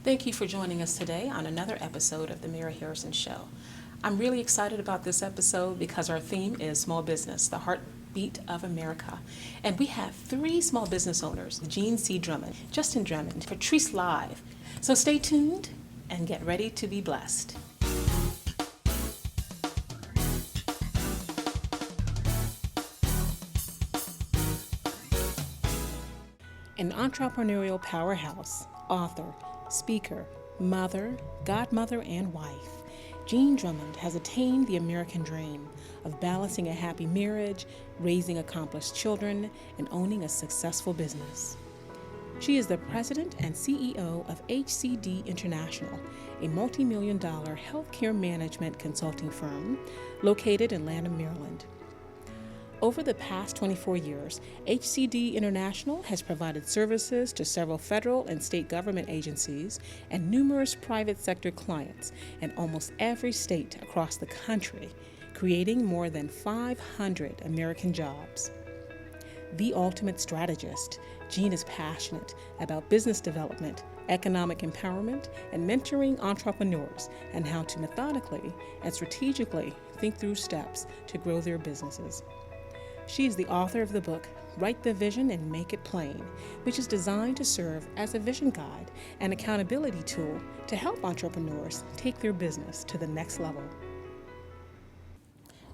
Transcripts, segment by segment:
Thank you for joining us today on another episode of The Mary Harrison Show. I'm really excited about this episode because our theme is small business, the heartbeat of America. And we have three small business owners, Jean C. Drummond, Justin Drummond, Patrice Live. So stay tuned and get ready to be blessed. An entrepreneurial powerhouse, author, speaker, mother, godmother, and wife, Jean Drummond has attained the American dream of balancing a happy marriage, raising accomplished children, and owning a successful business. She is the president and CEO of HCD International, a multi-million-dollar healthcare management consulting firm located in Lanham, Maryland. Over the past 24 years, HCD International has provided services to several federal and state government agencies and numerous private sector clients in almost every state across the country, creating more than 500 American jobs. The ultimate strategist, Jean is passionate about business development, economic empowerment, and mentoring entrepreneurs and how to methodically and strategically think through steps to grow their businesses. She is the author of the book, Write the Vision and Make It Plain, which is designed to serve as a vision guide and accountability tool to help entrepreneurs take their business to the next level.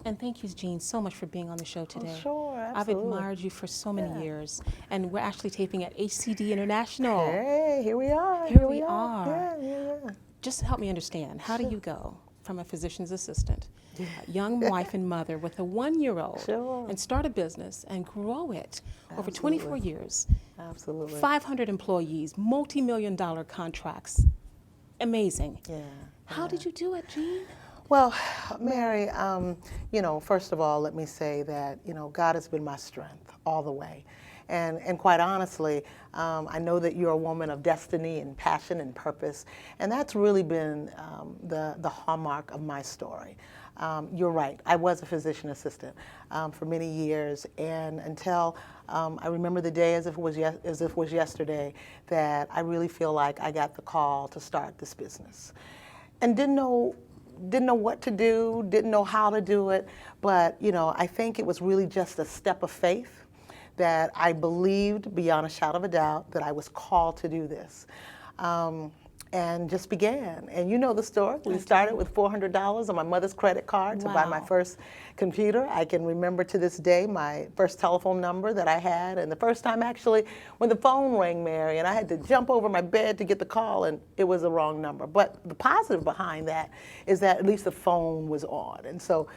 And thank you, Jean, so much for being on the show today. Oh, sure, absolutely. I've admired you for so many years, and we're actually taping at HCD International. Hey, here we are. Here we are. Yeah. Just help me understand, how do you go from a physician's assistant, a young wife and mother with a 1-year-old, Sure. and start a business and grow it over 24 years? Absolutely. 500 employees, multi-million-dollar contracts. Amazing. Yeah. How did you do it, Jean? Well, Mary, first of all, let me say that, God has been my strength all the way. And quite honestly, I know that you're a woman of destiny and passion and purpose, and that's really been the hallmark of my story. You're right. I was a physician assistant for many years, and until I remember the day as if it was yesterday that I really feel like I got the call to start this business, and didn't know what to do, didn't know how to do it, but I think it was really just a step of faith that I believed beyond a shadow of a doubt that I was called to do this. And just began. And you know the story. We started with $400 on my mother's credit card to buy my first computer. I can remember to this day my first telephone number that I had, and the first time actually when the phone rang, Mary, and I had to jump over my bed to get the call, and it was the wrong number. But the positive behind that is that at least the phone was on. And so,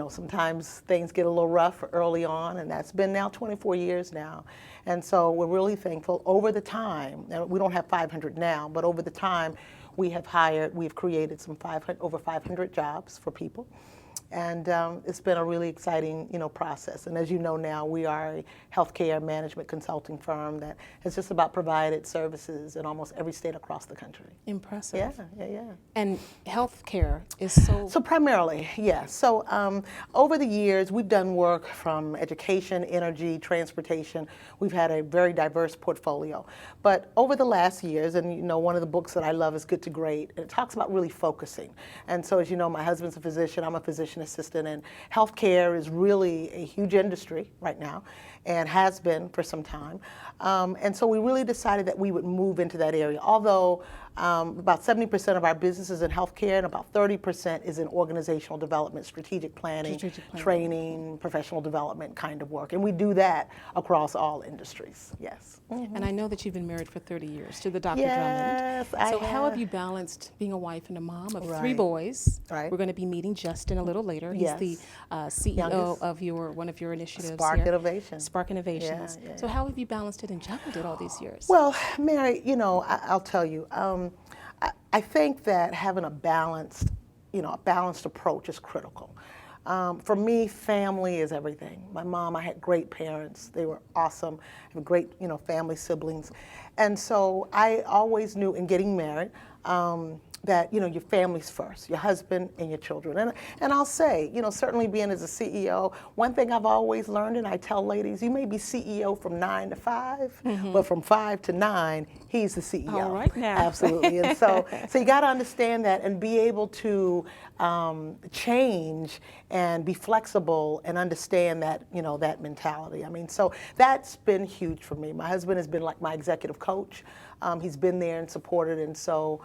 sometimes things get a little rough early on, and that's been now 24 years now. And so we're really thankful over the time, and we don't have 500 now, but over the time we've created over 500 jobs for people. And it's been a really exciting, process. And as you know now, we are a healthcare management consulting firm that has just about provided services in almost every state across the country. Impressive. Yeah. And healthcare is so primarily, yes. So over the years, we've done work from education, energy, transportation. We've had a very diverse portfolio. But over the last years, and one of the books that I love is Good to Great, and it talks about really focusing. And so as you know, my husband's a physician, I'm a physician assistant, and healthcare is really a huge industry right now and has been for some time. And so we really decided that we would move into that area. Although about 70% of our business is in healthcare, and about 30% is in organizational development, strategic planning, training, professional development kind of work. And we do that across all industries, yes. And I know that you've been married for 30 years to the Dr. Yes, Drummond. So I how have have you balanced being a wife and a mom of 3 Right. boys? Right. We're going to be meeting Justin a little later. Yes. He's the CEO Youngest. of one of your initiatives Spark here. Innovation. Spark Innovations. Yeah. So how have you balanced it and juggled it all these years? Well, Mary, I'll tell you, I think that having a balanced approach is critical. For me, family is everything. My mom, I had great parents. They were awesome. I have great, family siblings. And so I always knew in getting married, that your family's first, your husband and your children. And I'll say, certainly being as a CEO, one thing I've always learned, and I tell ladies, you may be CEO from 9 to 5, but from 5 to 9, he's the CEO. All right now. Absolutely. And so you got to understand that and be able to change and be flexible and understand that, that mentality. I mean, so that's been huge for me. My husband has been like my executive coach. He's been there and supported, and so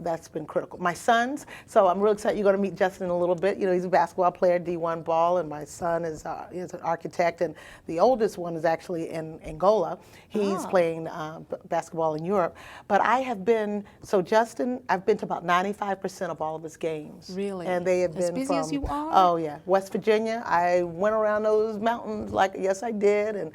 that's been critical. My sons, so I'm real excited. You're going to meet Justin in a little bit. He's a basketball player, D1 ball, and my son is an architect, and the oldest one is actually in Angola. He's playing basketball in Europe. But I have been, so Justin, I've been to about 95% of all of his games. Really? And they have as been busy from, as you are? Oh yeah, West Virginia. I went around those mountains yes I did, and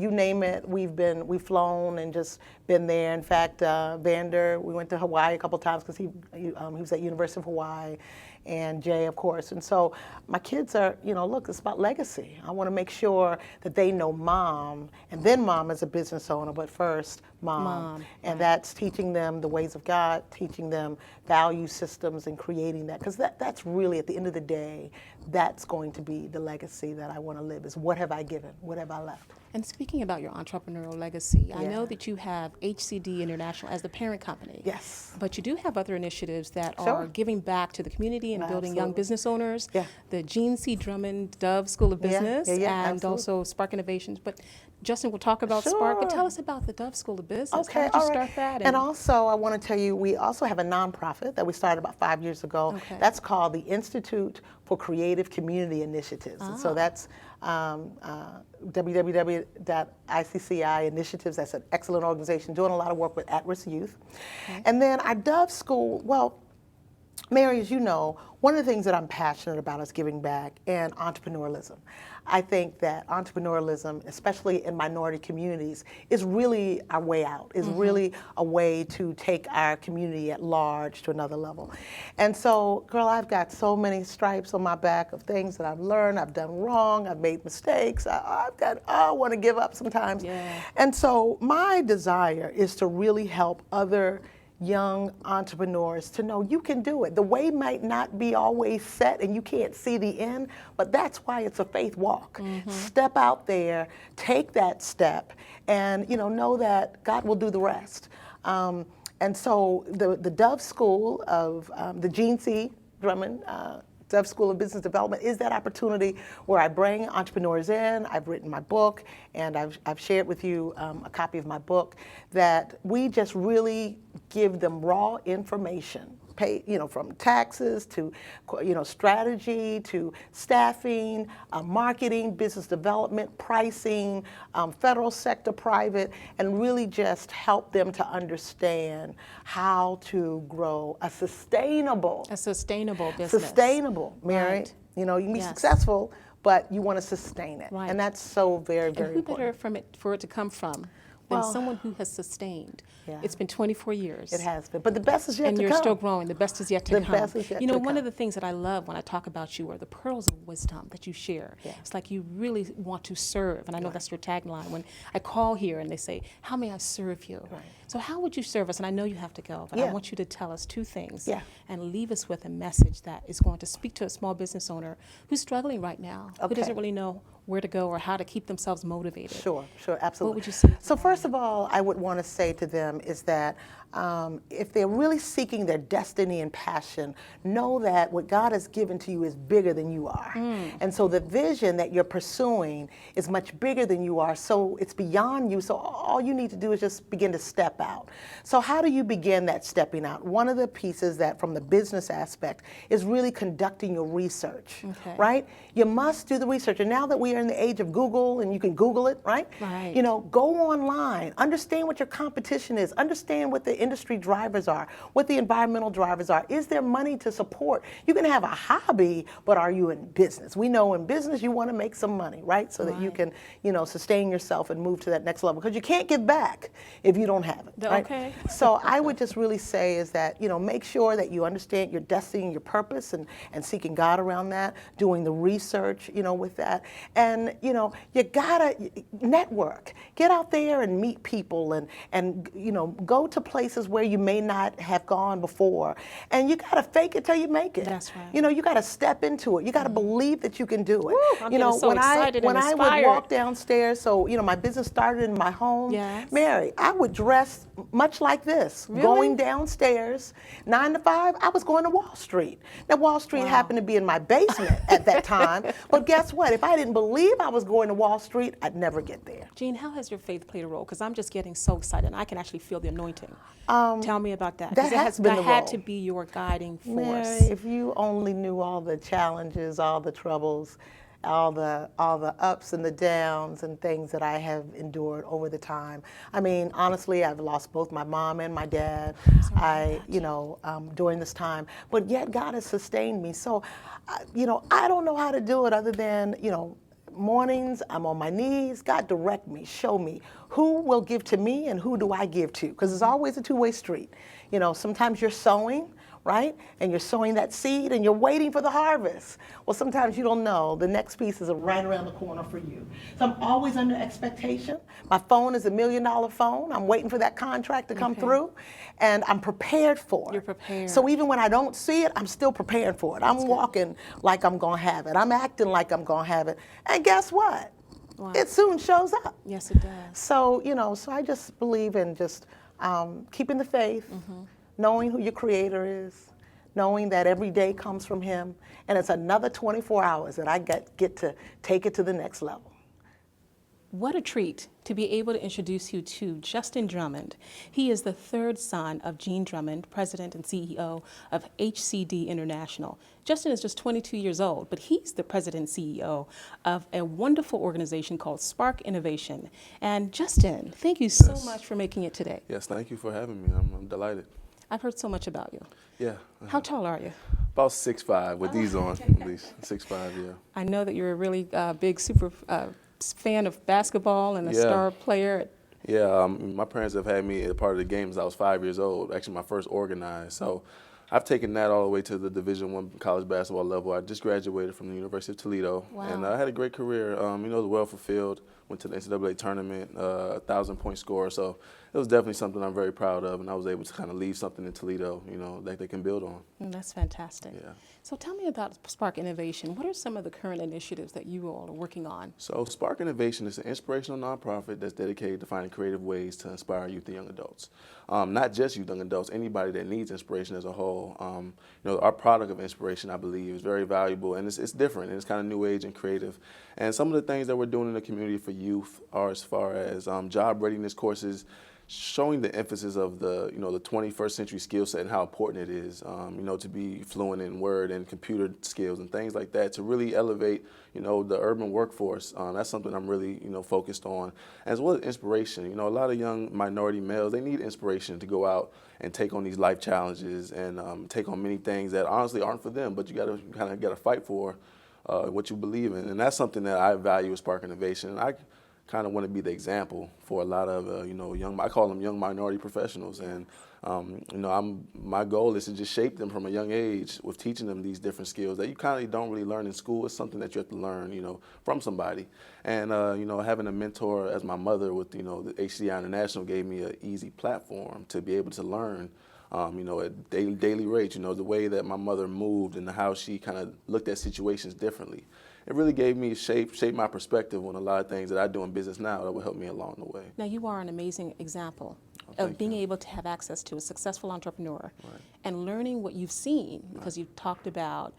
you name it, we've flown and just been there. In fact, Vander, we went to Hawaii a couple times because he was at University of Hawaii, and Jay, of course. And so my kids are, look, it's about legacy. I want to make sure that they know mom, and then mom as a business owner, but first mom. And that's teaching them the ways of God, teaching them value systems and creating that. Because that's really, at the end of the day, that's going to be the legacy that I want to live, is what have I given, what have I left. And speaking about your entrepreneurial legacy, I know that you have HCD International as the parent company. Yes. But you do have other initiatives that Sure. are giving back to the community and building young business owners. Yeah. The Gene C. Drummond Dove School of Business and absolutely. also Spark Innovations. But Justin will talk about Spark, but tell us about the Dove School of Business. Okay, How did you all start right. that? And also, I want to tell you, we also have a nonprofit that we started about 5 years ago. Okay. That's called the Institute for Creative Community Initiatives. And so that's www.ICCI Initiatives. That's an excellent organization doing a lot of work with at-risk youth. Okay. And then our Dove School, well, Mary, as you know, one of the things that I'm passionate about is giving back and entrepreneurialism. I think that entrepreneurialism, especially in minority communities, is really our way out, is really a way to take our community at large to another level. And so, girl, I've got so many stripes on my back of things that I've learned, I've done wrong, I've made mistakes, I want to give up sometimes. Yeah. And so my desire is to really help other young entrepreneurs to know you can do it. The way might not be always set and you can't see the end, but that's why it's a faith walk. Step out there, take that step, and know that God will do the rest. And so the Dove School of the Gene C. Drummond Dove School of Business Development is that opportunity where I bring entrepreneurs in. I've written my book, and I've shared with you a copy of my book, that we just really give them raw information, from taxes to, strategy to staffing, marketing, business development, pricing, federal sector, private, and really just help them to understand how to grow a sustainable business. Sustainable, Mary. Right. You can be successful, but you want to sustain it. Right. And that's so very, And very who important. better for it to come from than someone who has sustained. Yeah. It's been 24 years. It has been. But the best is yet to come. And you're still growing. The best is yet to come. The best is yet to come. One of the things that I love when I talk about you are the pearls of wisdom that you share. Yeah. It's like you really want to serve. And I know that's your tagline. When I call here and they say, how may I serve you? Right. So how would you serve us? And I know you have to go, but I want you to tell us two things and leave us with a message that is going to speak to a small business owner who's struggling right now, who doesn't really know where to go or how to keep themselves motivated. Sure, absolutely. What would you say? So first of all, I would want to say to them is that if they're really seeking their destiny and passion, know that what God has given to you is bigger than you are. And so the vision that you're pursuing is much bigger than you are, so it's beyond you. So all you need to do is just begin to step out. So how do you begin that stepping out? One of the pieces that from the business aspect is really conducting your research, right? You must do the research. And now that we are in the age of Google and you can Google it, right? Right. Go online, understand what your competition is, understand what the industry drivers are, what the environmental drivers are. Is there money to support? You can have a hobby, but are you in business? We know in business you want to make some money, right? So that you can, sustain yourself and move to that next level, because you can't give back if you don't have it, right? Okay. So I would just really say is that, make sure that you understand your destiny and your purpose, and seeking God around that, doing the research, with that. And, you gotta network. Get out there and meet people and go to places places where you may not have gone before. And you got to fake it till you make it. That's right. You know, you got to step into it. You got to believe that you can do it. Woo, I'm you know, getting so excited when and I would inspired. walk downstairs, so, you know, my business started in my home. Yes. Mary, I would dress much like this. Really? Going downstairs, 9 to 5, I was going to Wall Street. Now, Wall Street Wow. happened to be in my basement at that time. But guess what? If I didn't believe I was going to Wall Street, I'd never get there. Jean, how has your faith played a role? Because I'm just getting so excited, and I can actually feel the anointing. Tell me about that. 'Cause that has been the had role. to be your guiding force. Mary, if you only knew all the challenges, all the troubles, all the ups and the downs and things that I have endured over the time. I mean, honestly, I've lost both my mom and my dad. During this time, but yet God has sustained me. So, I don't know how to do it other than, mornings, I'm on my knees. God, direct me, show me who will give to me and who do I give to? Because it's always a two-way street. Sometimes you're sowing, right? And you're sowing that seed and you're waiting for the harvest. Well, sometimes you don't know. The next piece is right around the corner for you. So I'm always under expectation. My phone is $1 million phone. I'm waiting for that contract to come through, and I'm prepared for it. You're prepared. So even when I don't see it, I'm still prepared for it. I'm walking like I'm going to have it. I'm acting like I'm going to have it. And guess what? Wow. It soon shows up. Yes, it does. So, so I just believe in just keeping the faith, knowing who your creator is, knowing that every day comes from him, and it's another 24 hours that I get to take it to the next level. What a treat to be able to introduce you to Justin Drummond. He is the third son of Jean Drummond, president and CEO of HCD International. Justin is just 22 years old, but he's the president and CEO of a wonderful organization called Spark Innovation. And Justin, thank you so much for making it today. Yes, thank you for having me. I'm delighted. I've heard so much about you. Yeah. How tall are you? About 6'5", with these on, at least. 6'5", yeah. I know that you're a really big super fan of basketball and a star player. Yeah, my parents have had me a part of the games. I was 5 years old, actually my first organized. So I've taken that all the way to the Division I college basketball level. I just graduated from the University of Toledo. Wow. And I had a great career, well fulfilled. Went to the NCAA tournament, 1,000-point scorer. So it was definitely something I'm very proud of, and I was able to kind of leave something in Toledo, that they can build on. That's fantastic. Yeah. So tell me about Spark Innovation. What are some of the current initiatives that you all are working on? So Spark Innovation is an inspirational nonprofit that's dedicated to finding creative ways to inspire youth and young adults. Not just youth and young adults, anybody that needs inspiration as a whole. Our product of inspiration, I believe, is very valuable, and it's different, and it's kind of new age and creative. And some of the things that we're doing in the community for youth are as far as job readiness courses, showing the emphasis of the 21st century skill set and how important it is, to be fluent in Word and computer skills and things like that to really elevate, the urban workforce. That's something I'm really, focused on, as well as inspiration. A lot of young minority males, they need inspiration to go out and take on these life challenges and take on many things that honestly aren't for them, but you got to fight for what you believe in, and that's something that I value as Spark Innovation. And I kind of want to be the example for a lot of I call them young minority professionals, and my goal is to just shape them from a young age with teaching them these different skills that you kind of don't really learn in school. It's something that you have to learn, from somebody. And having a mentor as my mother with the HCI International gave me an easy platform to be able to learn. At daily rates, the way that my mother moved and how she kind of looked at situations differently. It really gave me shaped my perspective on a lot of things that I do in business now that will help me along the way. Now, you are an amazing example of being able to have access to a successful entrepreneur and learning what you've seen, because you've talked about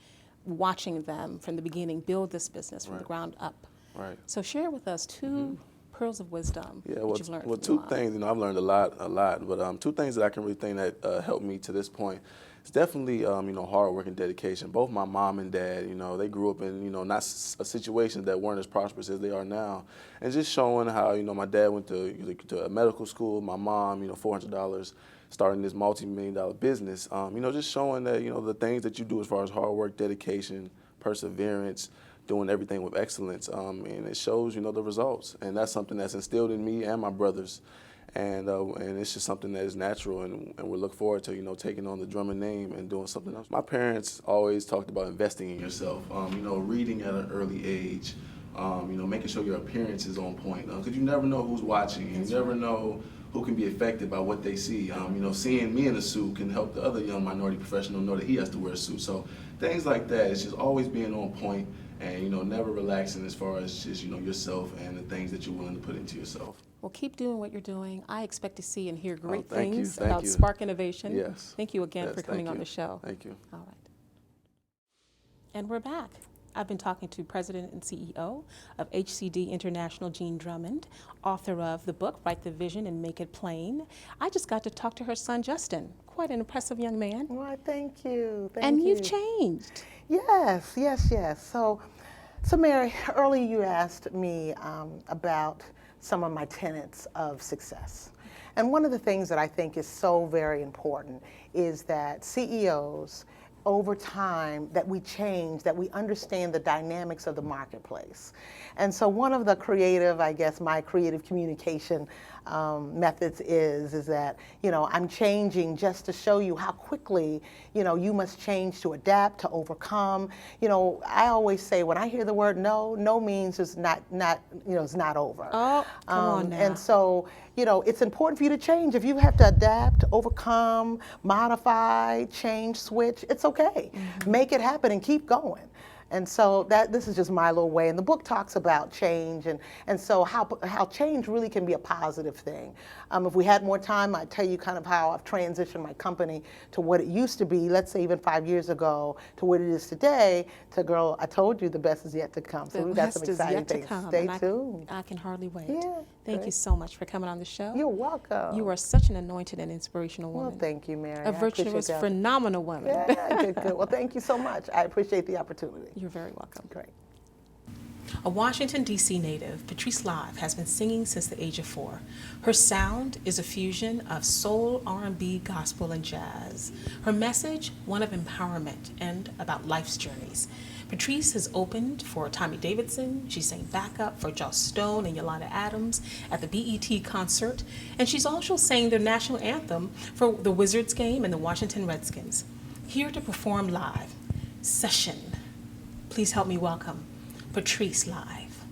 watching them from the beginning build this business from the ground up. Right. So share with us two pearls of wisdom that you've learned. Well, from two your mom. things, I've learned a lot, but two things that I can really think that helped me to this point. It's definitely, hard work and dedication. Both my mom and dad, they grew up in, not a situation that weren't as prosperous as they are now. And just showing how, my dad went to a medical school, my mom, $400, starting this multi-million-dollar business. Just showing that, the things that you do as far as hard work, dedication, perseverance, doing everything with excellence, and it shows, the results. And that's something that's instilled in me and my brothers. And it's just something that is natural, and we look forward to, taking on the Drummond name and doing something else. My parents always talked about investing in yourself, reading at an early age, making sure your appearance is on point, because you never know who's watching. You never know who can be affected by what they see. Seeing me in a suit can help the other young minority professional know that he has to wear a suit. So things like that. It's just always being on point and, never relaxing as far as just, yourself and the things that you're willing to put into yourself. Well, keep doing what you're doing. I expect to see and hear great thank you, things thank about you. Spark Innovation. Yes. Thank you again Yes, for coming thank on you. the show. Thank you. All right. And we're back. I've been talking to President and CEO of HCD International, Jean Drummond, author of the book, Write the Vision and Make It Plain. I just got to talk to her son, Justin. Quite an impressive young man. Why, thank you. Thank And you. you've changed. Yes, yes, yes. So Mary, earlier you asked me about some of my tenets of success. And one of the things that I think is so very important is that CEOs, over time, that we change, that we understand the dynamics of the marketplace. And so one of the creative, my creative communication methods is that, I'm changing just to show you how quickly, you must change to adapt, to overcome. I always say when I hear the word no means it's not it's not over. Oh, come on now. And so, it's important for you to change. If you have to adapt, overcome, modify, change, switch, it's okay. Mm-hmm. Make it happen and keep going. And so this is just my little way. And the book talks about change and so how change really can be a positive thing. If we had more time, I'd tell you kind of how I've transitioned my company to what it used to be, let's say even 5 years ago, to what it is today, to girl, I told you the best is yet to come. So we've got some exciting things. Stay tuned. I can hardly wait. Yeah, Thank great. you so much for coming on the show. You're welcome. You are such an anointed and inspirational woman. Well, thank you, Mary. A virtuous, phenomenal woman. Yeah, good. Well, thank you so much. I appreciate the opportunity. You're very welcome. Great. A Washington, D.C. native, Patrice Live has been singing since the age of 4. Her sound is a fusion of soul, R&B, gospel, and jazz. Her message, one of empowerment and about life's journeys. Patrice has opened for Tommy Davidson. She sang backup for Joss Stone and Yolanda Adams at the BET concert. And she's also sang their national anthem for the Wizards game and the Washington Redskins. Here to perform live, Session. Please help me welcome Patrice Live.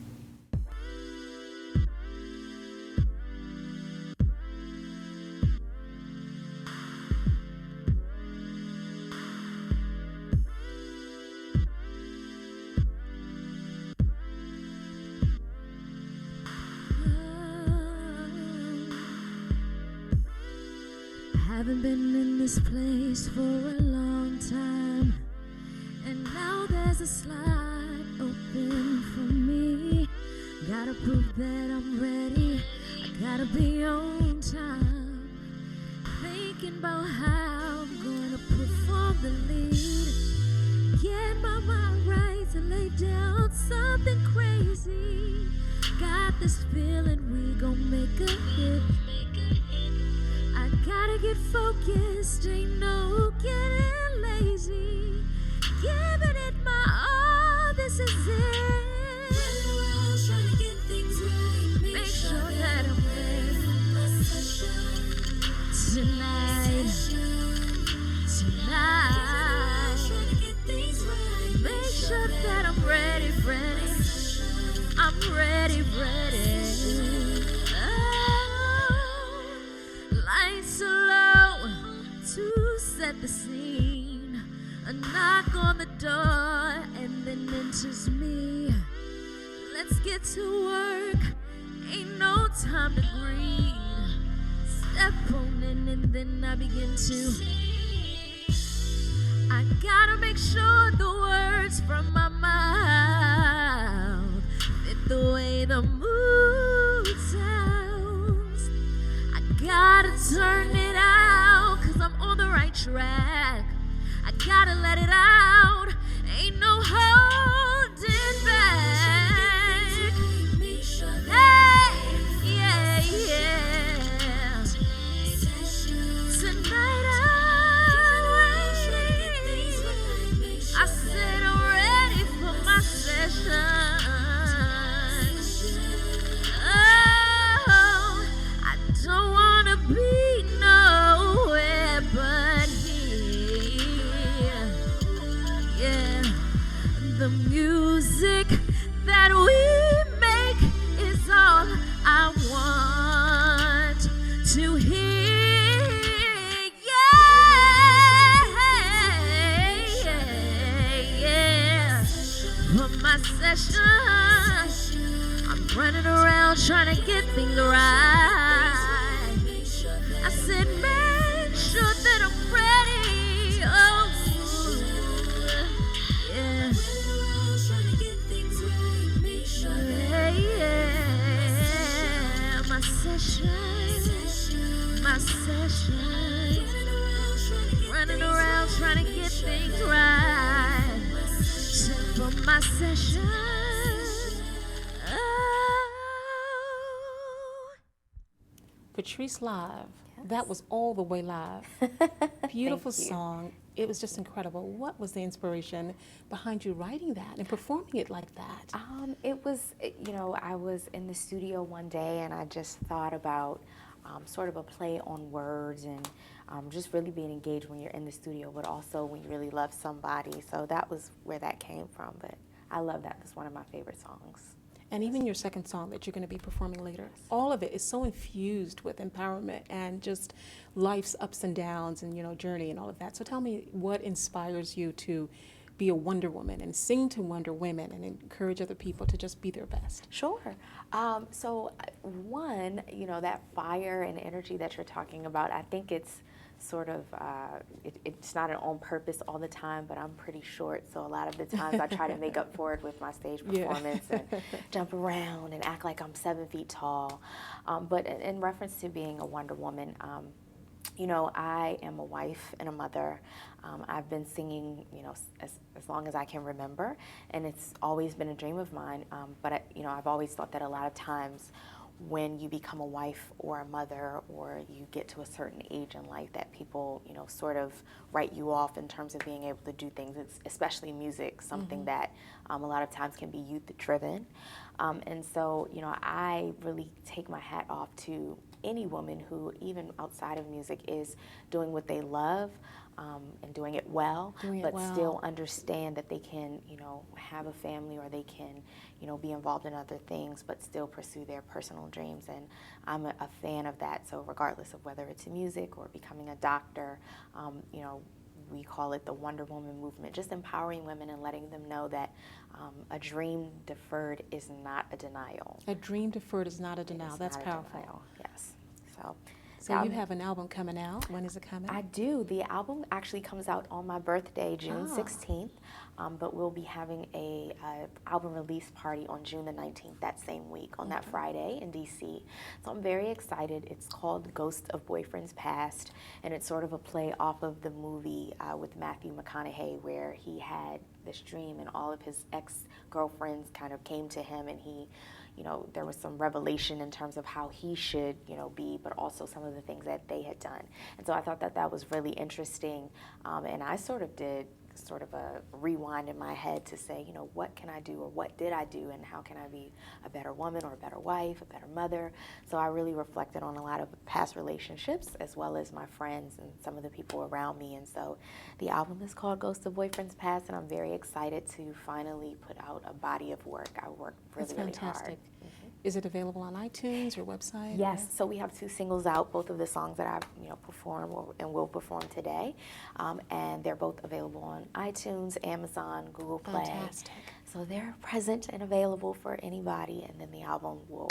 Haven't been in this place for a long time, and now there's a slide open for me. Gotta prove that I'm ready, I gotta be on time. Thinking about how I'm gonna perform the lead. Get my mind right to lay down something crazy. Got this feeling we gon' make a hit. I gotta get focused, ain't no getting lazy. Giving it my all, this is it. Trying to get things right, make sure that I'm ready. Tonight, trying to get things right, make sure that I'm ready. I'm ready. Lights are low to set the scene. A knock on the door and then enters me. Let's get to work, ain't no time to breathe. Step on in and then I begin to. I gotta make sure the words from my mouth fit the way the mood sounds. I gotta turn it out, 'cause I'm on the right track. I gotta let it out, ain't no holding back. Hey, yeah. Tonight I'm waiting. I said I'm ready for my session. Oh, I don't wanna be nowhere but here. Yeah, the you here. Yeah. For my session, I'm running around trying to get things right. I said, make sure that I'm ready. Oh, yeah. Yeah. My session. Running around trying to get things right. For my session. Patrice live. That was all the way live. Beautiful song. It was just incredible. What was the inspiration behind you writing that and performing it like that? It was, I was in the studio one day and I just thought about sort of a play on words and just really being engaged when you're in the studio, but also when you really love somebody. So that was where that came from. But I love that. It's one of my favorite songs. And even your second song that you're going to be performing later, all of it is so infused with empowerment and just life's ups and downs and, journey and all of that. So tell me, what inspires you to be a Wonder Woman and sing to Wonder Women and encourage other people to just be their best? Sure. So one, that fire and energy that you're talking about, I think it's sort of, it's not an on purpose all the time, but I'm pretty short, so a lot of the times I try to make up for it with my stage performance and jump around and act like I'm 7 feet tall. But in reference to being a Wonder Woman, I am a wife and a mother. I've been singing, as long as I can remember, and it's always been a dream of mine. But I've always thought that a lot of times when you become a wife or a mother or you get to a certain age in life that people, sort of write you off in terms of being able to do things, it's especially music, something that a lot of times can be youth-driven. And so, I really take my hat off to any woman who, even outside of music, is doing what they love and doing it well, still understand that they can, have a family or they can, be involved in other things, but still pursue their personal dreams. And I'm a fan of that. So regardless of whether it's music or becoming a doctor, we call it the Wonder Woman movement, just empowering women and letting them know that a dream deferred is not a denial. A dream deferred is not a denial. That's powerful. Denial. Yes. So you have an album coming out. When is it coming? I do. The album actually comes out on my birthday, June 16th, but we'll be having a album release party on June the 19th, that same week, on that Friday in DC. So I'm very excited. It's called Ghost of Boyfriends Past, and it's sort of a play off of the movie with Matthew McConaughey, where he had this dream and all of his ex-girlfriends kind of came to him, and he, there was some revelation in terms of how he should, be, but also some of the things that they had done. And so I thought that that was really interesting, and I sort of did sort of a rewind in my head to say, what can I do, or what did I do, and how can I be a better woman or a better wife, a better mother? So I really reflected on a lot of past relationships, as well as my friends and some of the people around me. And so the album is called Ghost of Boyfriends Past, and I'm very excited to finally put out a body of work. I worked really, really hard. Is it available on iTunes, your website? Yes, so we have 2 singles out, both of the songs that I've performed and will perform today, and they're both available on iTunes, Amazon, Google Play. Fantastic. So they're present and available for anybody, and then the album will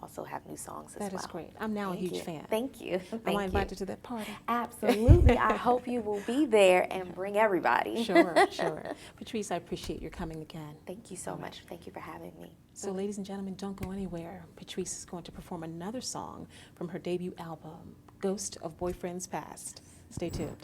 also have new songs as well. That is great. I'm now a huge fan. Thank you. Am I invited to that party? Absolutely. I hope you will be there and bring everybody. Sure. Patrice, I appreciate your coming again. Thank you so much. Thank you for having me. So ladies and gentlemen, don't go anywhere. Patrice is going to perform another song from her debut album, Ghost of Boyfriends Past. Stay tuned.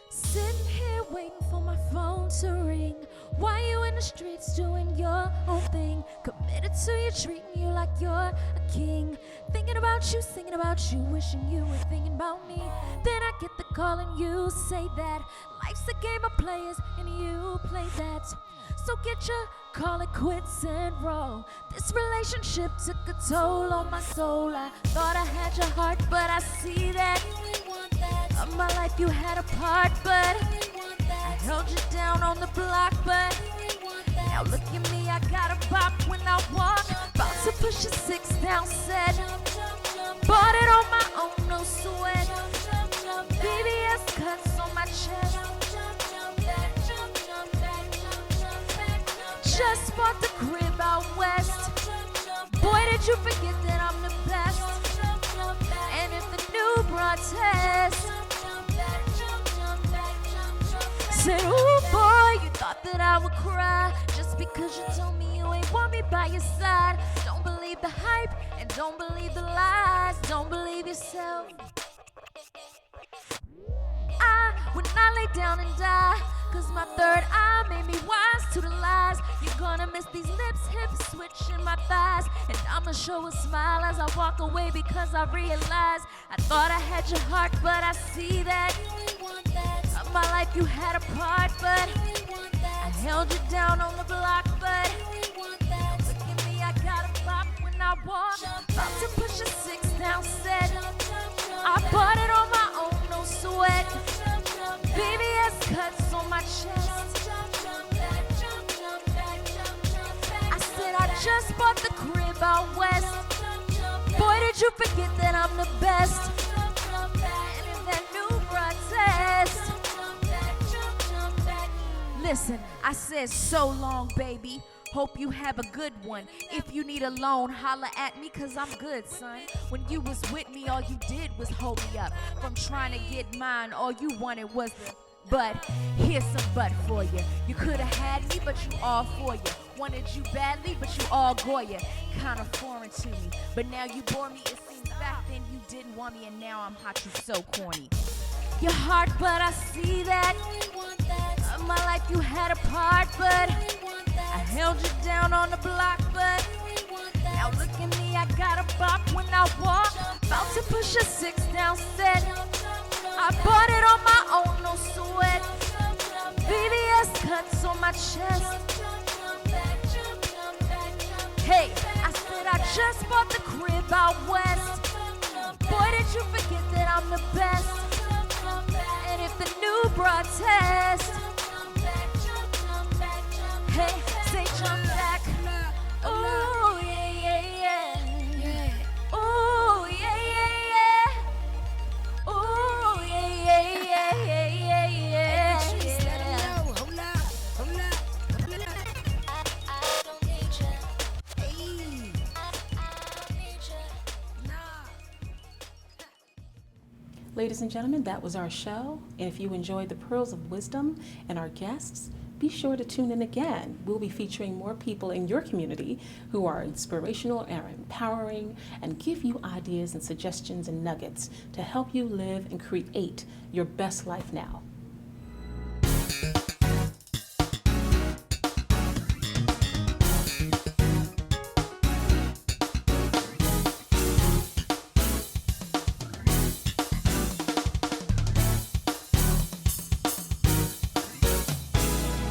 Sitting here waiting for my phone to ring. Why you in the streets doing your own thing? Committed to you, treating you like you're a king. Thinking about you, singing about you, wishing you were thinking about me. Then I get the call and you say that life's a game of players and you play that. So get your call it quits and roll. This relationship took a toll on my soul. I thought I had your heart, but I see that you ain't want that. Of my life you had a part, but I held you down on the block, but now look at me, I got a bop when I walk. About to push a 6 down set. Bought it on my own, no sweat. BBS cuts on my chest. Just bought the crib out west. Boy, did you forget that I'm the best. And if the new broad test said, ooh boy, you thought that I would cry just because you told me you ain't want me by your side. Don't believe the hype and don't believe the lies. Don't believe yourself. I would not lay down and die, cause my third eye made me wise to the lies. You're gonna miss these lips, hips, switching my thighs. And I'ma show a smile as I walk away because I realize I thought I had your heart, but I see that of my life you had a part, but I held you down on the block, but look at me, I got a bop when I walk. About to push a 6 down set. I bought it on my own, no sweat. BBS cuts on my chest. I said I just bought the crib out west. Boy, did you forget that I'm the best. And in that new broad test. Listen, I said so long, baby. Hope you have a good one. If you need a loan, holla at me, cause I'm good, son. When you was with me, all you did was hold me up. From trying to get mine, all you wanted was the but. Here's some butt for you. You could've had me, but you all for you. Wanted you badly, but you all Goya. Kinda foreign to me, but now you bore me. It seems back then you didn't want me, and now I'm hot, you so corny. Your heart, but I see that. Of my life you had a part, but I held you down on the block, but now look at me, I got a bop when I walk. About to push a 6 down set. I bought it on my own, no sweat. BBS cuts on my chest. Hey, I said I just bought the crib out west. Boy, did you forget that I'm the best. And if the new broad test, hey, say jump back. Ooh, yeah, yeah, yeah. Ooh, yeah, yeah, yeah. Ooh, yeah, yeah, yeah, yeah, yeah, yeah. I don't need you. Ladies and gentlemen, that was our show. And if you enjoyed the pearls of wisdom and our guests, be sure to tune in again. We'll be featuring more people in your community who are inspirational and empowering and give you ideas and suggestions and nuggets to help you live and create your best life now.